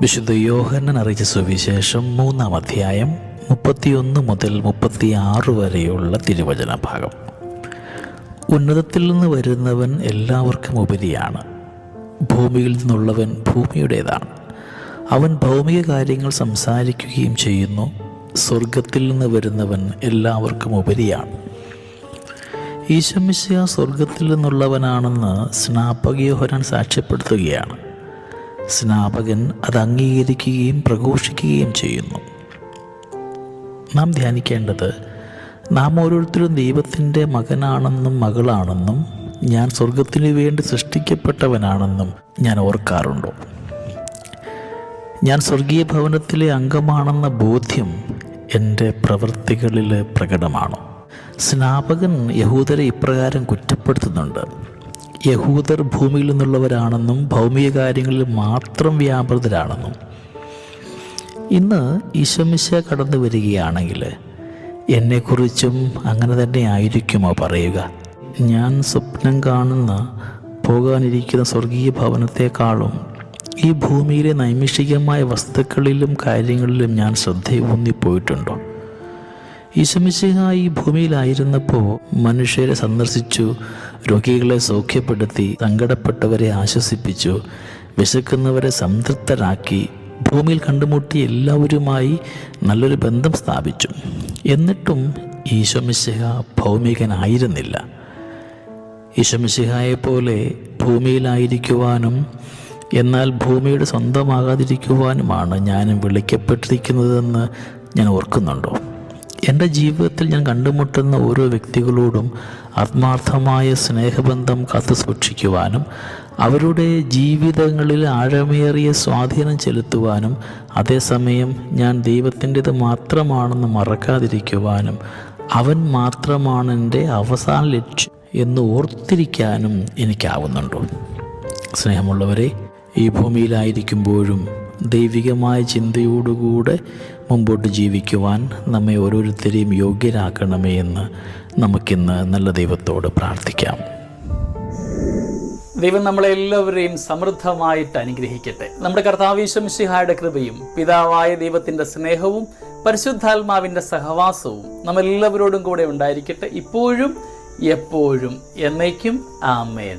വിശുദ്ധ യോഹന്നാൻ അറിയിച്ച സുവിശേഷം 3-ാം അധ്യായം 31 മുതൽ 36 വരെയുള്ള തിരുവചന ഭാഗം. ഉന്നതത്തിൽ നിന്ന് വരുന്നവൻ എല്ലാവർക്കും ഉപരിയാണ്. ഭൂമിയിൽ നിന്നുള്ളവൻ ഭൂമിയുടേതാണ്. അവൻ ഭൗമിക കാര്യങ്ങൾ സംസാരിക്കുകയും ചെയ്യുന്നു. സ്വർഗത്തിൽ നിന്ന് വരുന്നവൻ എല്ലാവർക്കും ഉപരിയാണ്. ഈശോമിശിഹ സ്വർഗത്തിൽ നിന്നുള്ളവനാണെന്ന് സ്നാപക യോഹന്നാൻ സാക്ഷ്യപ്പെടുത്തുകയാണ്. സ്നാപകൻ അത് അംഗീകരിക്കുകയും പ്രഘോഷിക്കുകയും ചെയ്യുന്നു. നാം ധ്യാനിക്കേണ്ടത്, നാം ഓരോരുത്തരും ദൈവത്തിൻ്റെ മകനാണെന്നും മകളാണെന്നും ഞാൻ സ്വർഗത്തിനു വേണ്ടി സൃഷ്ടിക്കപ്പെട്ടവനാണെന്നും ഞാൻ ഓർക്കാറുണ്ടോ? ഞാൻ സ്വർഗീയ ഭവനത്തിലെ അംഗമാണെന്ന ബോധ്യം എൻ്റെ പ്രവൃത്തികളിൽ പ്രകടമാണോ? സ്നാപകൻ യഹൂദരെ ഇപ്രകാരം കുറ്റപ്പെടുത്തുന്നുണ്ട്: യഹൂദർ ഭൂമിയിൽ നിന്നുള്ളവരാണെന്നും ഭൗമിക കാര്യങ്ങളിൽ മാത്രം വ്യാപൃതരാണെന്നും. ഇന്ന് ഈശോമിശിഹ കടന്നു വരികയാണെങ്കിൽ എന്നെക്കുറിച്ചും അങ്ങനെ തന്നെ ആയിരിക്കുമോ പറയുക? ഞാൻ സ്വപ്നം കാണുന്ന പോകാനിരിക്കുന്ന സ്വർഗീയ ഭവനത്തെക്കാളും ഈ ഭൂമിയിലെ നൈമിഷികമായ വസ്തുക്കളിലും കാര്യങ്ങളിലും ഞാൻ ശ്രദ്ധയൂന്നിപ്പോയിട്ടുണ്ടോ? ഈശോമിശിഹ ഈ ഭൂമിയിലായിരുന്നപ്പോൾ മനുഷ്യരെ സന്ദർശിച്ചു, രോഗികളെ സൗഖ്യപ്പെടുത്തി, സങ്കടപ്പെട്ടവരെ ആശ്വസിപ്പിച്ചു, വിശക്കുന്നവരെ സംതൃപ്തരാക്കി, ഭൂമിയിൽ കണ്ടുമുട്ടിയ എല്ലാവരുമായി നല്ലൊരു ബന്ധം സ്ഥാപിച്ചു. എന്നിട്ടും ഈശോമിശിഹ ഭൗമികനായിരുന്നില്ല. ഈശോമിശിഹായെപ്പോലെ ഭൂമിയിലായിരിക്കുവാനും എന്നാൽ ഭൂമിയുടെ സ്വന്തമാകാതിരിക്കുവാനുമാണ് ഞാനും വിളിക്കപ്പെട്ടിരിക്കുന്നതെന്ന് ഞാൻ ഓർക്കുന്നുണ്ടോ? എൻ്റെ ജീവിതത്തിൽ ഞാൻ കണ്ടുമുട്ടുന്ന ഓരോ വ്യക്തികളോടും ആത്മാർത്ഥമായ സ്നേഹബന്ധം കാത്തു സൂക്ഷിക്കുവാനും അവരുടെ ജീവിതങ്ങളിൽ ആഴമേറിയ സ്വാധീനം ചെലുത്തുവാനും അതേസമയം ഞാൻ ദൈവത്തിൻ്റേത് മാത്രമാണെന്ന് മറക്കാതിരിക്കുവാനും അവൻ മാത്രമാണ് എൻ്റെ അവസാന ലക്ഷ്യം എന്ന് ഓർത്തിരിക്കാനും എനിക്കാവുന്നുണ്ടോ? സ്നേഹമുള്ളവരെ, ഈ ഭൂമിയിലായിരിക്കുമ്പോഴും ദൈവികമായ ചിന്തയോടുകൂടെ മുമ്പോട്ട് ജീവിക്കുവാൻ നമ്മെ ഓരോരുത്തരെയും യോഗ്യരാക്കണമേ എന്ന് നമുക്കിന്ന് നല്ല ദൈവത്തോട് പ്രാർത്ഥിക്കാം. ദൈവം നമ്മളെല്ലാവരെയും സമൃദ്ധമായിട്ട് അനുഗ്രഹിക്കട്ടെ. നമ്മുടെ കർത്താവ് ഈശോ മിശിഹായുടെ കൃപയും പിതാവായ ദൈവത്തിൻ്റെ സ്നേഹവും പരിശുദ്ധാത്മാവിൻ്റെ സഹവാസവും നമ്മെല്ലാവരോടും കൂടെ ഉണ്ടായിരിക്കട്ടെ, ഇപ്പോഴും എപ്പോഴും എന്നേക്കും. ആമേൻ.